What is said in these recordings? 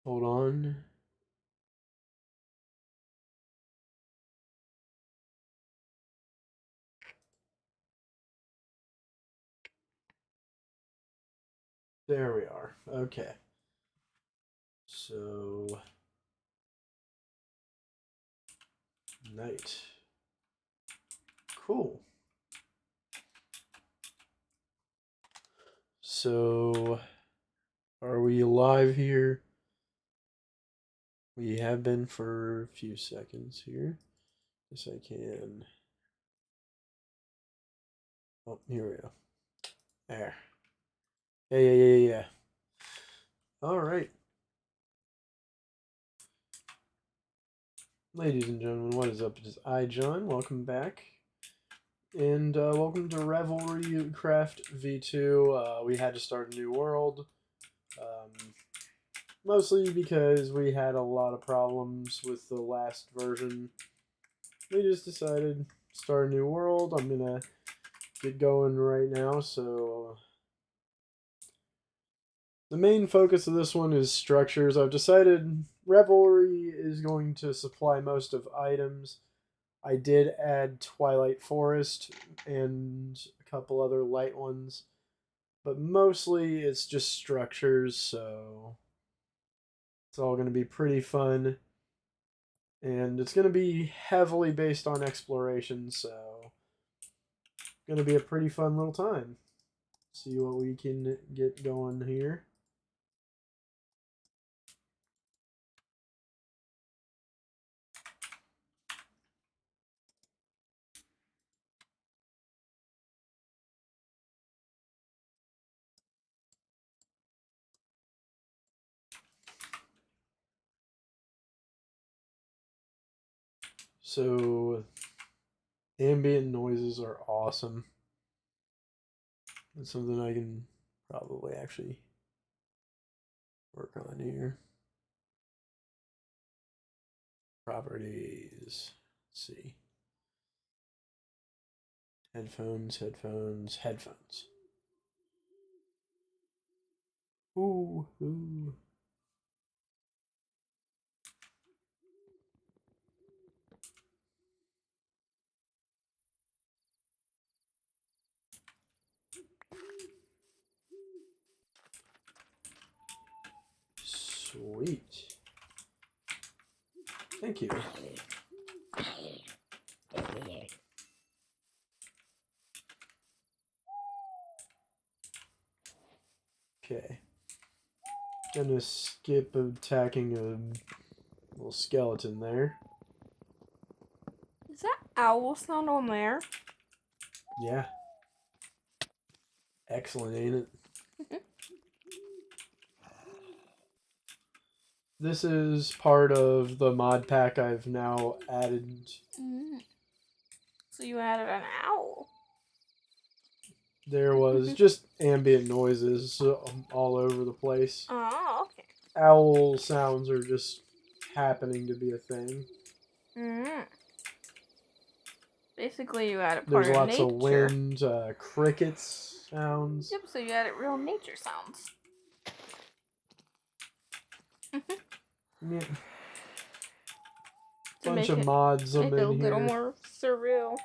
Hold on. There we are. Okay. So, night. Cool. So, are we live here? We have been for a few seconds here. Yes, I can. Oh, here we go. There. Yeah. All right. Ladies and gentlemen, what is up? It is I, John. Welcome back. And welcome to Revelrycraft V2. We had to start a new world. Mostly because we had a lot of problems with the last version. We just decided to start a new world. I'm going to get going right now. So the main focus of this one is structures. I've decided Revelry is going to supply most of items. I did add Twilight Forest and a couple other light ones, but mostly it's just structures, so it's all going to be pretty fun. And it's going to be heavily based on exploration, so it's going to be a pretty fun little time. See what we can get going here. So, ambient noises are awesome. That's something I can probably actually work on here. Properties. Let's see. Headphones. Ooh. Sweet. Thank you. Okay. Gonna skip attacking a little skeleton there. Is that owl sound on there? Yeah. Excellent, ain't it? This is part of the mod pack I've now added. So you added an owl. There was just ambient noises all over the place. Oh, okay. Owl sounds are just happening to be a thing. Basically, you added There's part of lots nature. of wind, crickets sounds. Yep, so you added real nature sounds. Yeah. To Bunch make of it mods make it a in little here. more surreal.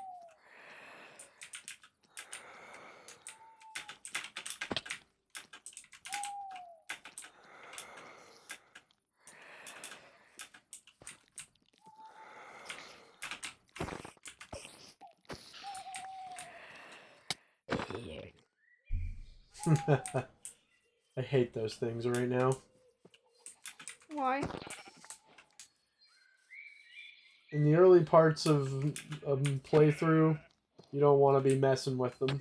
I hate those things right now. Why? In the early parts of playthrough, you don't want to be messing with them.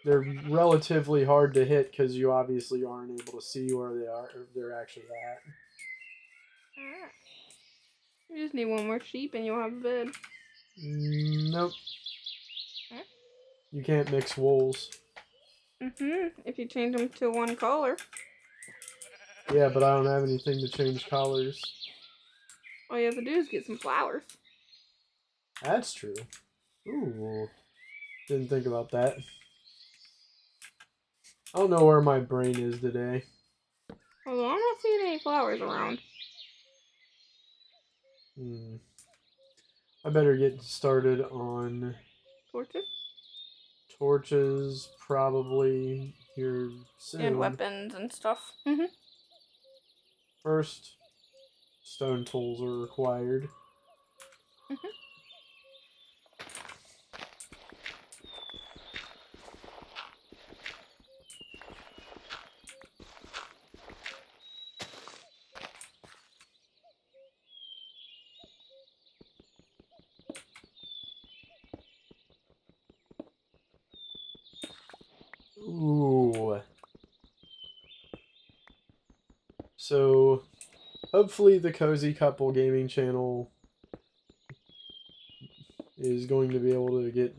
They're relatively hard to hit because you obviously aren't able to see where they are, or they're actually at. You just need one more sheep and you'll have a bed. Nope. You can't mix wools. If you change them to one color. Yeah, but I don't have anything to change colors. All you have to do is get some flowers. That's true. Ooh. Didn't think about that. I don't know where my brain is today. Although I'm not seeing any flowers around. I better get started on Torches? torches probably here soon. And weapons and stuff. Mm-hmm. First, stone tools are required. Mm-hmm. Ooh. So, hopefully the Cozy Couple Gaming channel is going to be able to get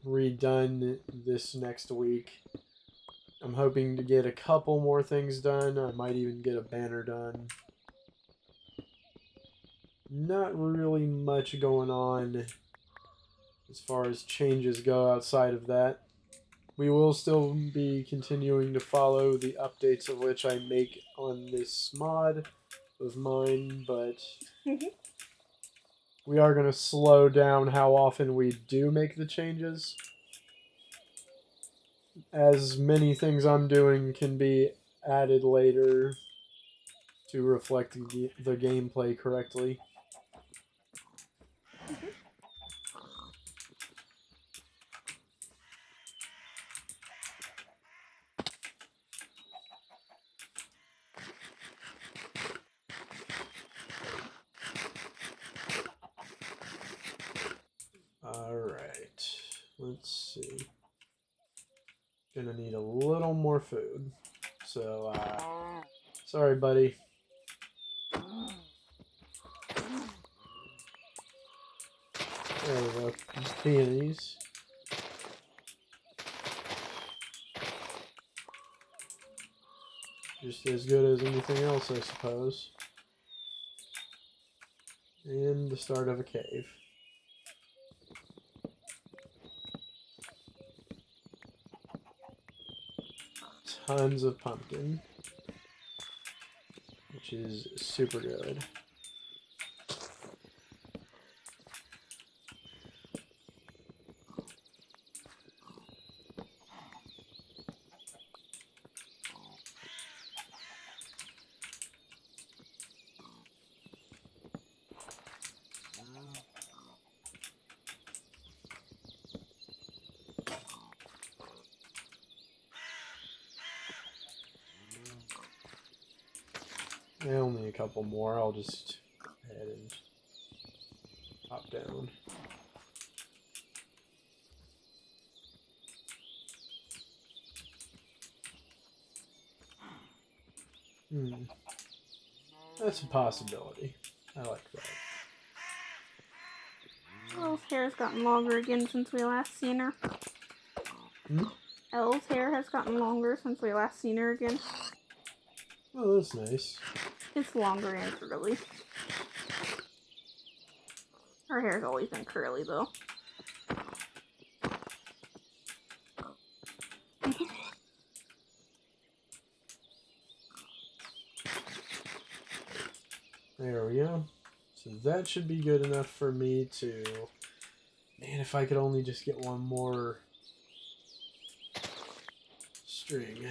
redone this next week. I'm hoping to get a couple more things done. I might even get a banner done. Not really much going on as far as changes go outside of that. We will still be continuing to follow the updates of which I make on this mod of mine, but we are going to slow down how often we do make the changes. As many things I'm doing can be added later to reflect the gameplay correctly. Alright, let's see. Gonna need a little more food. So, sorry, buddy. There we go. Peonies. Just as good as anything else, I suppose. And the start of a cave. Tons of pumpkin, which is super good. Only a couple more. I'll just head and hop down. That's a possibility. I like that. Elle's hair has gotten longer again since we last seen her. Elle's hair has gotten longer since we last seen her again. Oh, that's nice. It's longer and curly. Her hair's always been curly, though. There we go. So that should be good enough for me to... Man, if I could only just get one more string.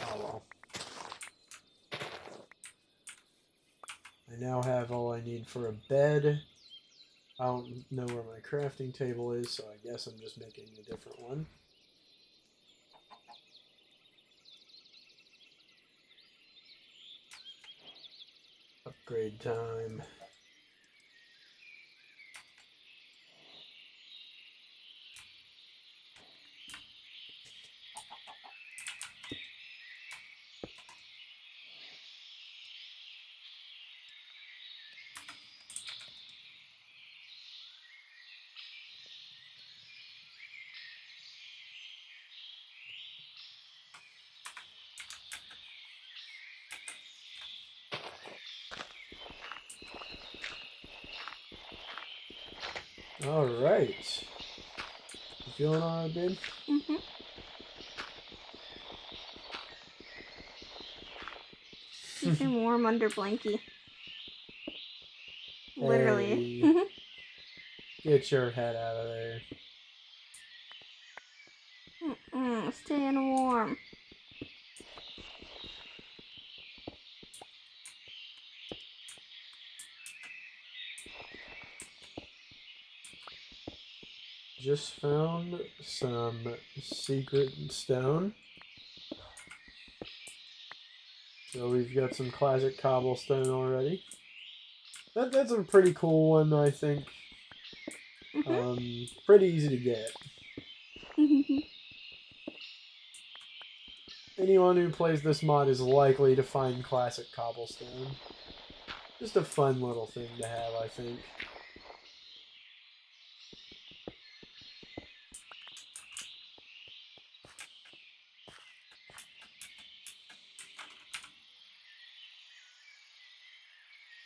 Oh well. I now have all I need for a bed. I don't know where my crafting table is, so I guess I'm just making a different one. Upgrade time. All right. feeling alright, babe? Mm-hmm. Keeping warm under blankie. Literally. Hey, get your head out of there. Staying warm. Just found some secret stone. So we've got some classic cobblestone already. That's a pretty cool one, I think. Pretty easy to get. Anyone who plays this mod is likely to find classic cobblestone. Just a fun little thing to have, I think.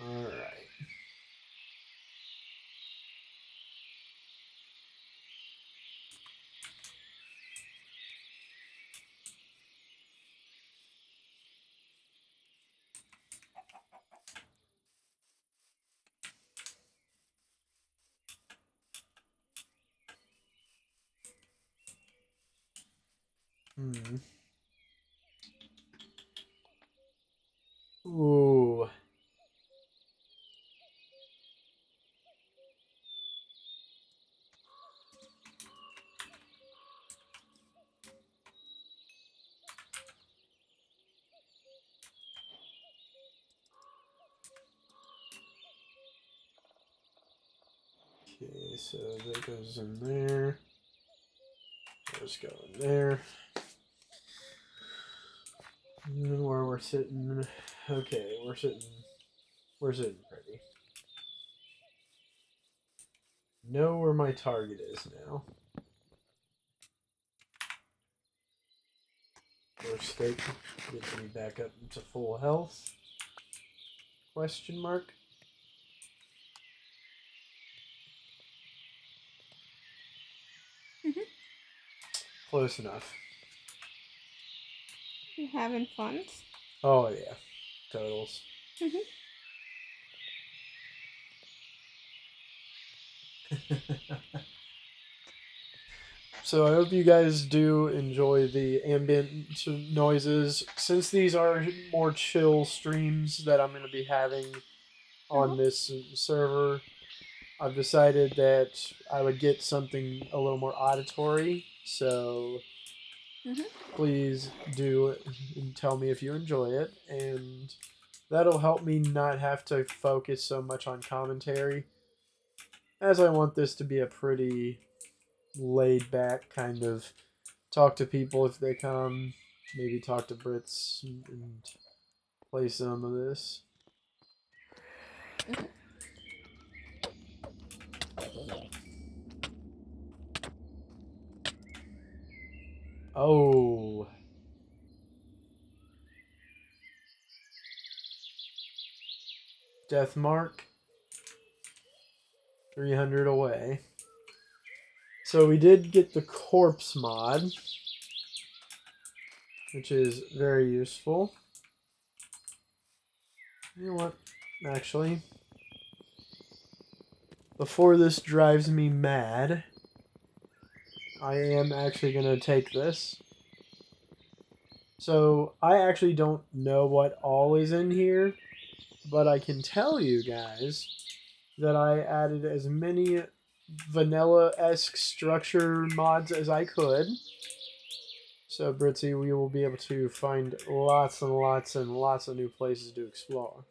Alright. Ooh. Okay, so that goes in there. Let's go in there. And where we're sitting. Okay, we're sitting pretty. Know where my target is now. First steak gets me back up to full health. Question mark. Close enough. You having fun? Oh yeah, totals. So I hope you guys do enjoy the ambient noises. Since these are more chill streams that I'm going to be having on this server, I've decided that I would get something a little more auditory. So please do tell me if you enjoy it, and that'll help me not have to focus so much on commentary, as I want this to be a pretty laid back kind of talk to people if they come, maybe talk to Brits and play some of this. Oh. Death mark. 300 away. So we did get the corpse mod, which is very useful. You know what? Actually, before this drives me mad, I am actually going to take this. So I actually don't know what all is in here, but I can tell you guys that I added as many vanilla-esque structure mods as I could. So, Britzy, we will be able to find lots and lots and lots of new places to explore.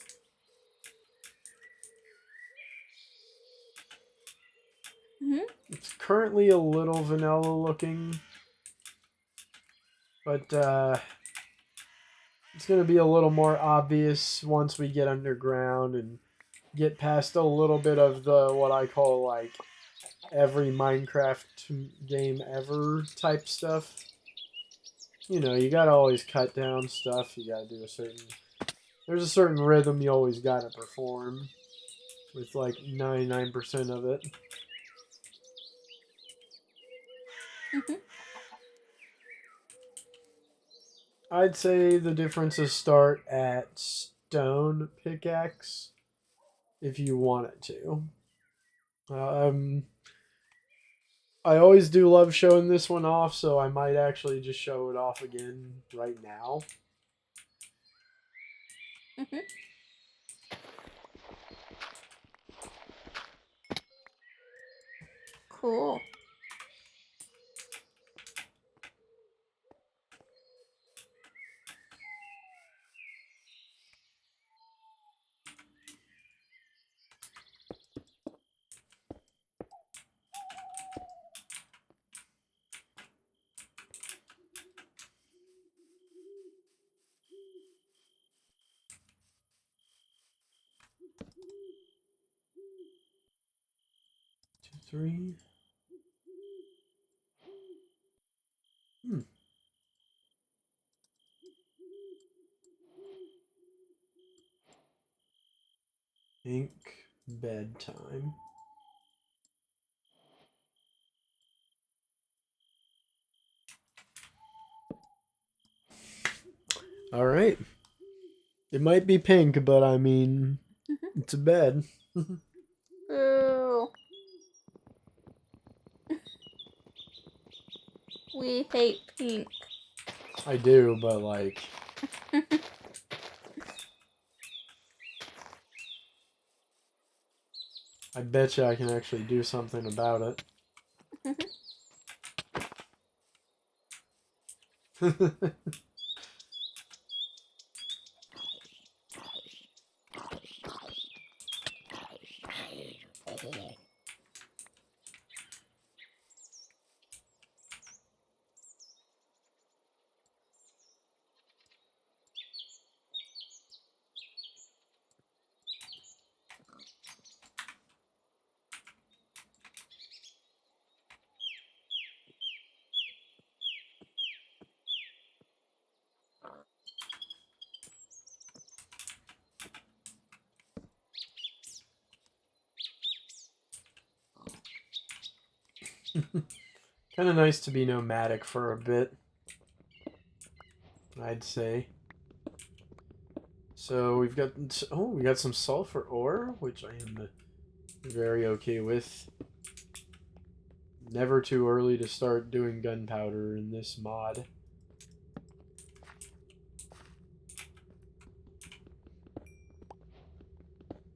It's currently a little vanilla looking, but it's going to be a little more obvious once we get underground and get past a little bit of the what I call like every Minecraft game ever type stuff. You know, you gotta always cut down stuff. You gotta do there's a certain rhythm you always gotta perform with like 99% of it. Mhm. I'd say the differences start at stone pickaxe if you want it to. Um, I always do love showing this one off, so I might actually just show it off again right now. Mhm. Cool. Two, three. Hmm. Ink bedtime. All right. It might be pink, but I mean, Mhm. it's a bed. Boo. We hate pink. I do, but like, I bet you I can actually do something about it. Kind of nice to be nomadic for a bit, I'd say. So we got some sulfur ore, which I am very okay with. Never too early to start doing gunpowder in this mod.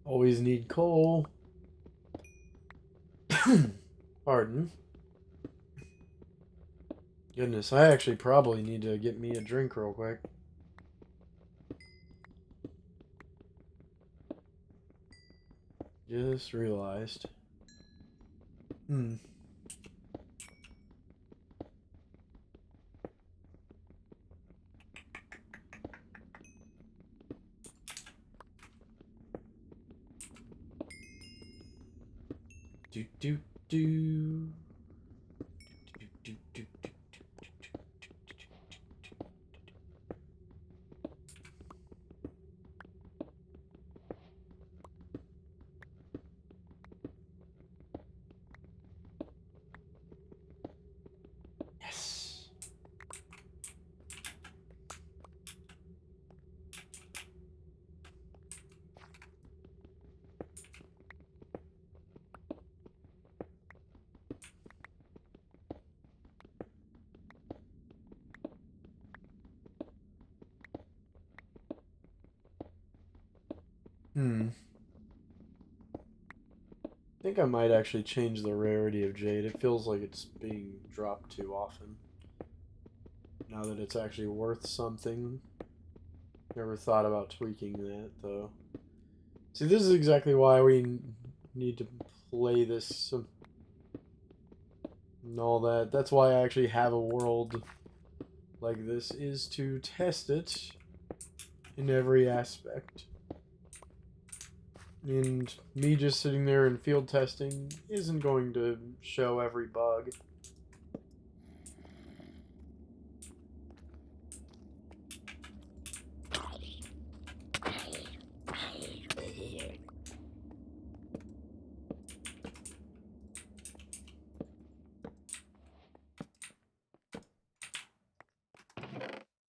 Always need coal. Pardon. Goodness, I actually probably need to get me a drink real quick. Just realized. Hmm. Do do do. Do, do, do, yes. Hmm. I think I might actually change the rarity of jade. It feels like it's being dropped too often. Now that it's actually worth something. Never thought about tweaking that, though. See, this is exactly why we need to play this and all that. That's why I actually have a world like this, is to test it in every aspect. And me just sitting there and field testing isn't going to show every bug.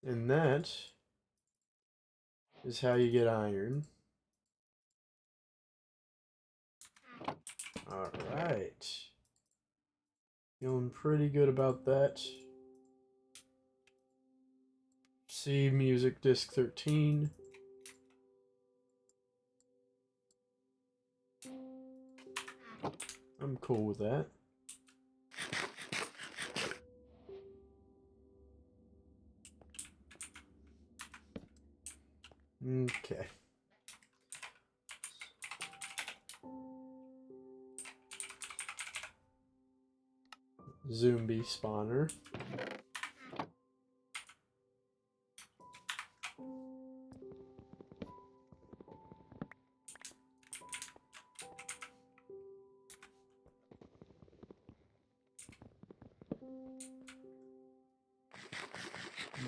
And that is how you get iron. Alright. Feeling pretty good about that. C music disc 13. I'm cool with that. Okay. Zombie spawner.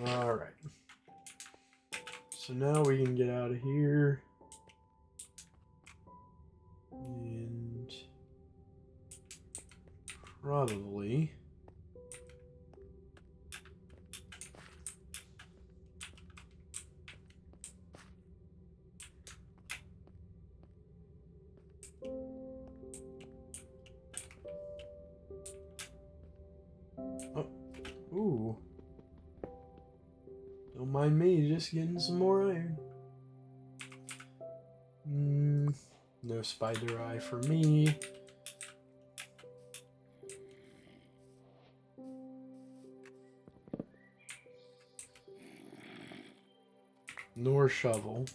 Alright. So now we can get out of here. And probably oh, ooh. Don't mind me just getting some more iron. No spider eye for me. Nor shovel.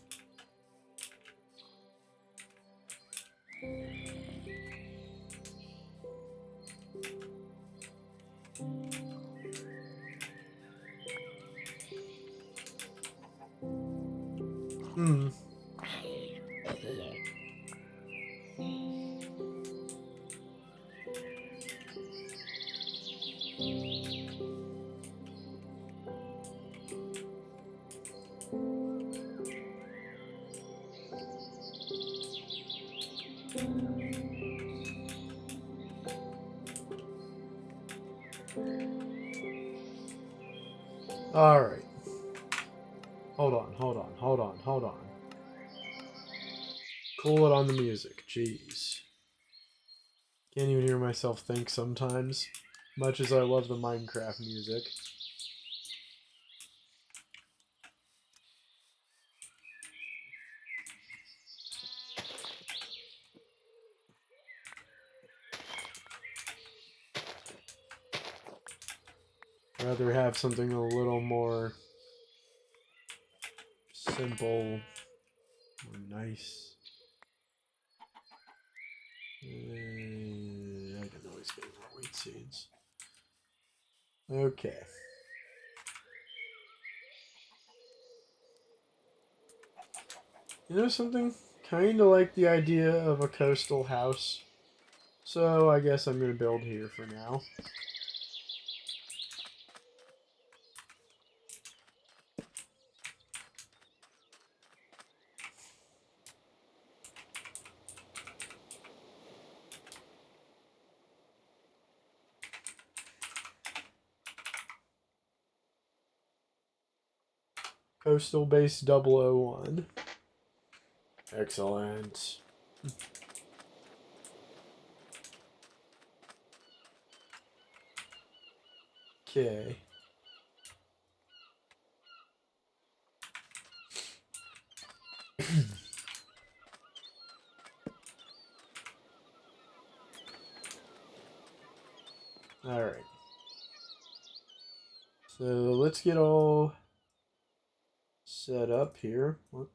Alright. Hold on. Cool it on the music. Jeez. Can't even hear myself think sometimes. Much as I love the Minecraft music. Rather have something a little more simple or nice. I can always get more wheat seeds. Okay. You know something? Kinda like the idea of a coastal house. So I guess I'm gonna build here for now. Coastal base 001. Excellent. Okay. Alright. So let's get all set up here. What?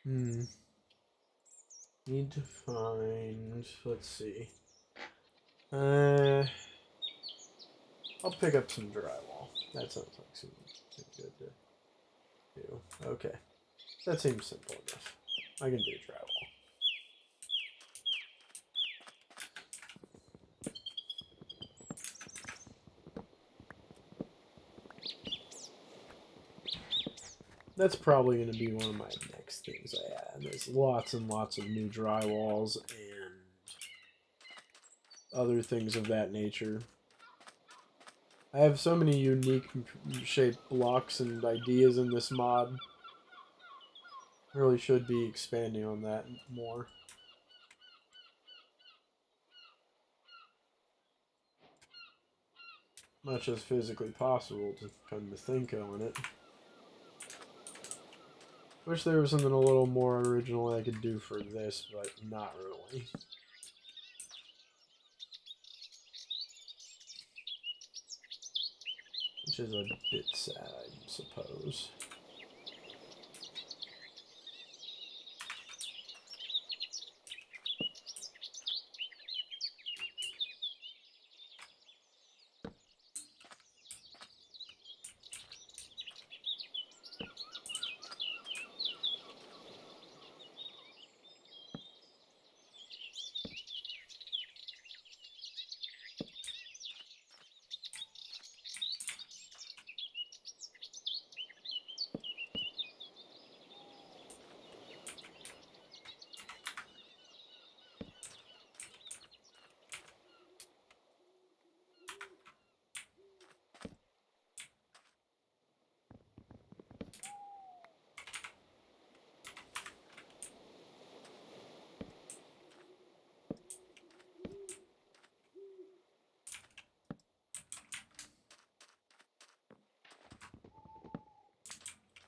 Hmm. Need to find. Let's see. I'll pick up some drywall. That sounds like something good to do. Okay. That seems simple enough. I can do drywall. That's probably going to be one of my next things I add. There's lots and lots of new drywalls and other things of that nature. I have so many unique shaped blocks and ideas in this mod. Really should be expanding on that more. Much as physically possible to come to think on it. Wish there was something a little more original I could do for this, but not really. Which is a bit sad, I suppose.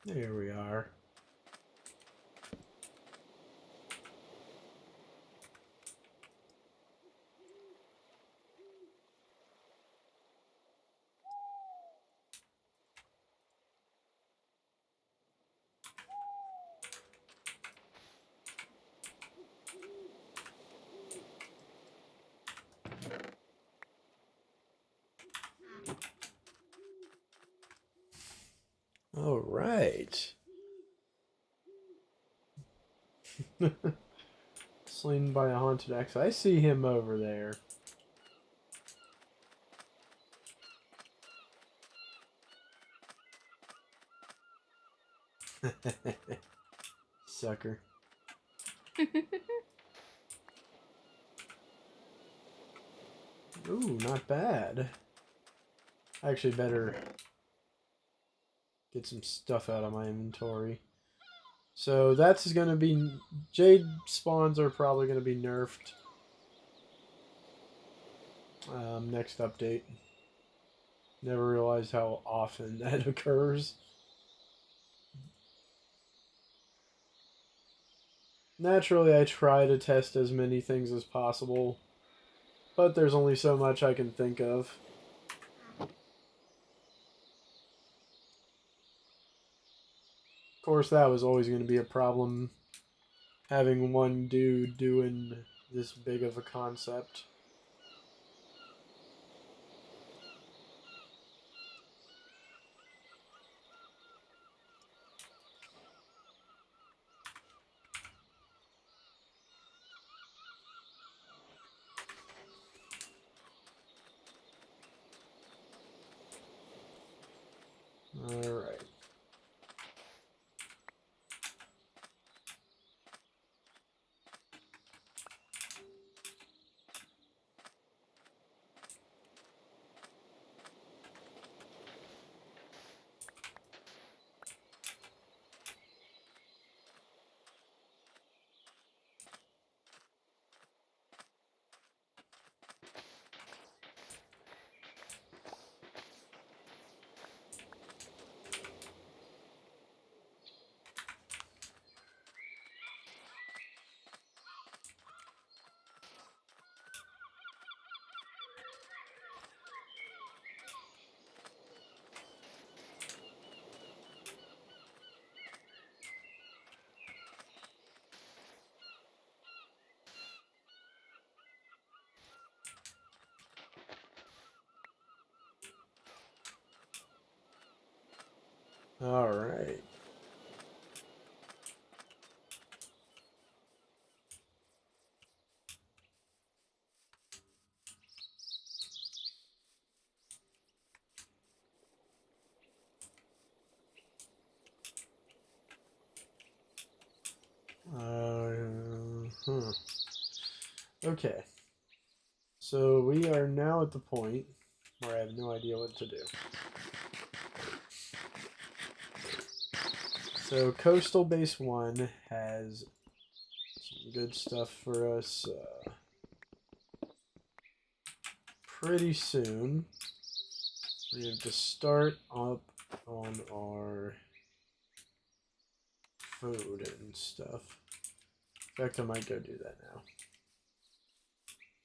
There we are. All right. Slain by a haunted axe. I see him over there. Sucker. Ooh, not bad. I actually better get some stuff out of my inventory. So that's going to be... Jade spawns are probably going to be nerfed. Next update. Never realized how often that occurs. Naturally, I try to test as many things as possible, but there's only so much I can think of. Of course, that was always going to be a problem, having one dude doing this big of a concept. Alright. All right. Okay. So we are now at the point where I have no idea what to do. So Coastal Base 1 has some good stuff for us pretty soon. We have to start up on our food and stuff. In fact, I might go do that now.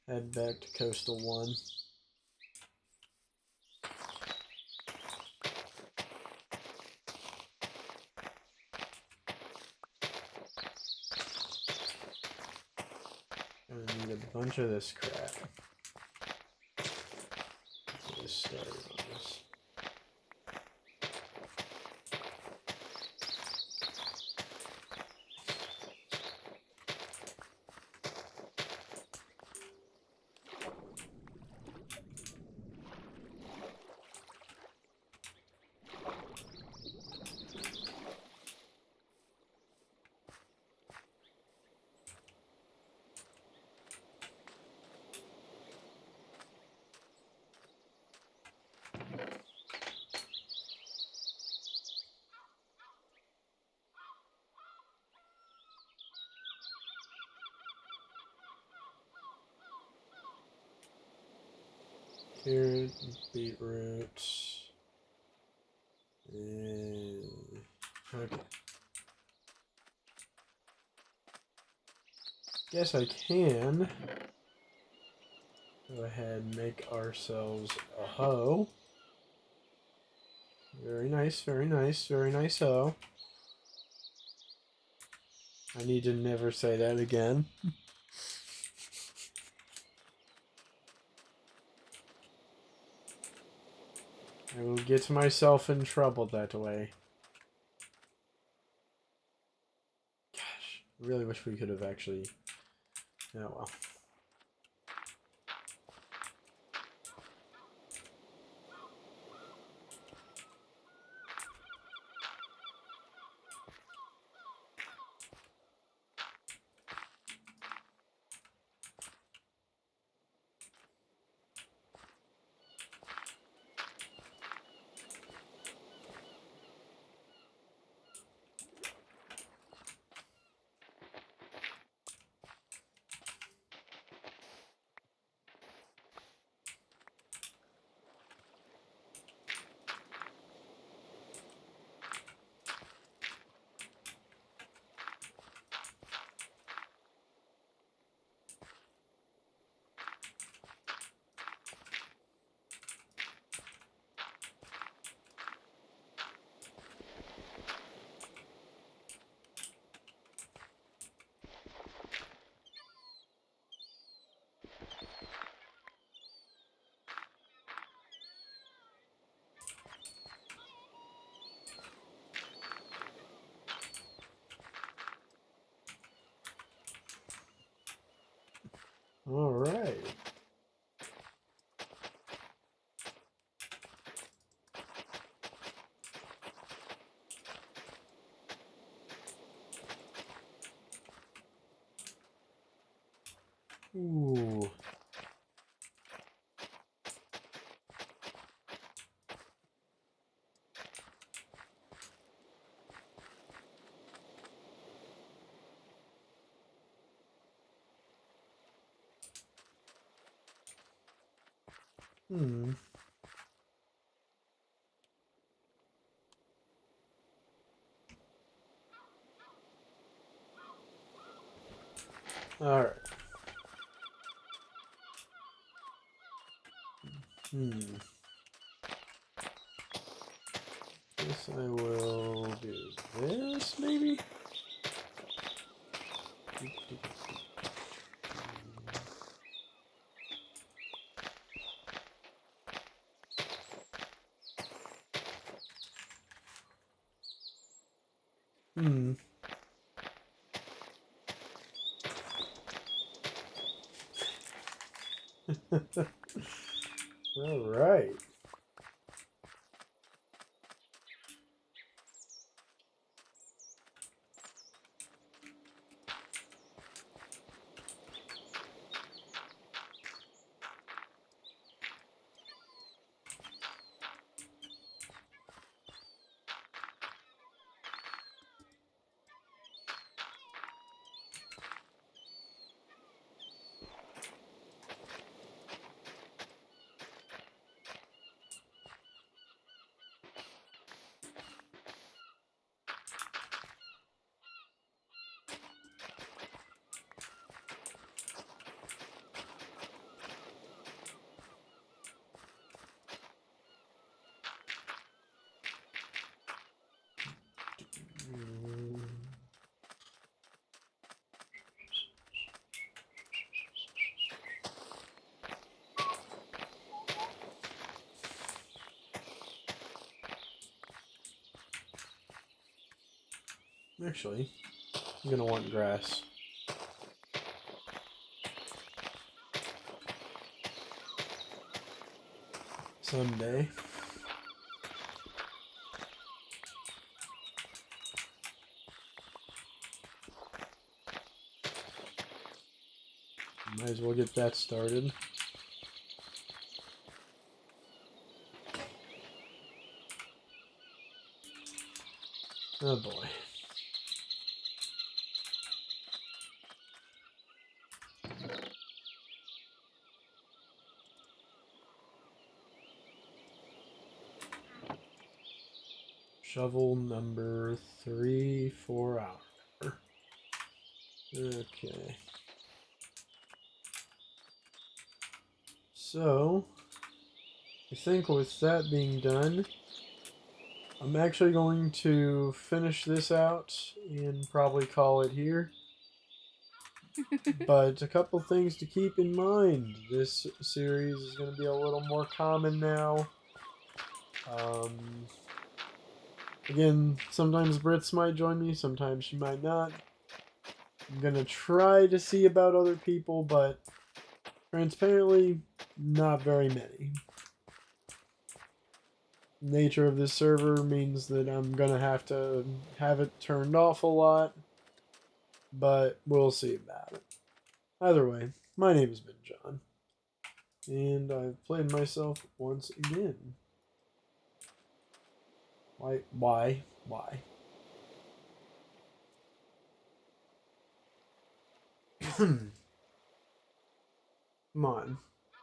Head back to Coastal 1. I need a bunch of this crap. Let's start on this. Carrot, beetroot, and okay. Guess I can go ahead and make ourselves a hoe. Very nice, very nice, very nice hoe. I need to never say that again. I will get myself in trouble that way. Gosh, I really wish we could have actually... Oh well. All right. Ooh. Hmm. All right. Hmm. Guess I will do this, maybe? Hmm. All right. Actually, I'm gonna want grass. Someday. Might as well get that started. Oh boy. Shovel number 3, 4 hour. Okay. So, I think with that being done, I'm actually going to finish this out and probably call it here. But a couple things to keep in mind. This series is going to be a little more common now. Again, sometimes Brits might join me, sometimes she might not. I'm going to try to see about other people, but transparently, not very many. Nature of this server means that I'm going to have it turned off a lot, but we'll see about it. Either way, my name has been John, and I've played myself once again. Why? Come on.